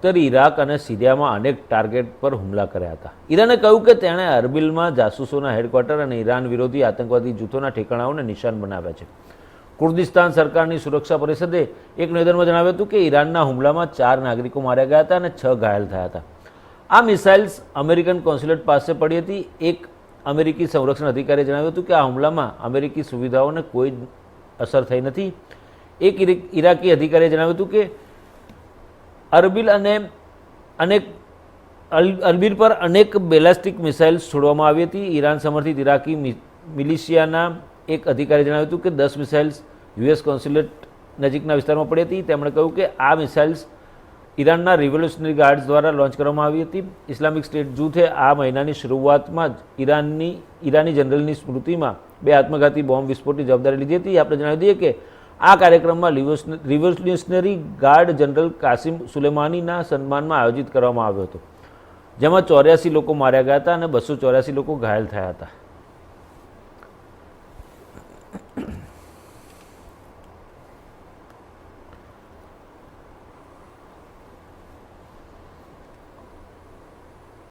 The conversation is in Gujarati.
ઉત્તરી ઇરાક અને સિરિયામાં અનેક ટાર્ગેટ પર હુમલા કર્યા હતા. ઈરાને કહ્યું કે તેણે અરબિલમાં જાસૂસોના હેડક્વાર્ટર અને ઈરાન વિરોધી આતંકવાદી જૂથોના ઠેકાણાઓને નિશાન બનાવ્યા છે. કુર્દિસ્તાન સરકારની સુરક્ષા પરિષદે એક નિવેદનમાં જણાવ્યું હતું કે ઈરાનના હુમલામાં 4 નાગરિકો માર્યા ગયા હતા અને 6 ઘાયલ થયા હતા. આ મિસાઇલ્સ અમેરિકન કોન્સ્યુલેટ પાસે પડી હતી. એક અમેરિકી સંરક્ષણ અધિકારીએ જણાવ્યું હતું કે આ હુમલામાં અમેરિકી સુવિધાઓને કોઈ અસર થઈ નથી. એક ઇરાકી અધિકારીએ જણાવ્યું હતું કે અરબિલ પર અનેક બેલાસ્ટિક મિસાઇલ્સ છોડવામાં આવી હતી. ઈરાન સમર્થિત ઇરાકી મિલિશિયાના એક અધિકારીએ જણાવ્યું હતું કે 10 મિસાઇલ્સ યુએસ કોન્સ્યુલેટ નજીકના વિસ્તારમાં પડી હતી. તેમણે કહ્યું કે આ મિસાઇલ્સ ઈરાનના રિવોલ્યુશનરી ગાર્ડ્સ દ્વારા લોન્ચ કરવામાં આવી હતી. ઇસ્લામિક સ્ટેટ જૂથે આ મહિનાની શરૂઆતમાં જ ઈરાની જનરલની સ્મૃતિમાં 2 આત્મઘાતી બોમ્બ વિસ્ફોટની જવાબદારી લીધી હતી. આપણે જણાવી દઈએ કે આ કાર્યક્રમમાં રિવોલ્યુશનરી ગાર્ડ જનરલ કાસિમ સુલેમાનીના સન્માનમાં આયોજિત કરવામાં આવ્યો હતો, જેમાં 84 લોકો માર્યા ગયા હતા અને 284 લોકો ઘાયલ થયા હતા.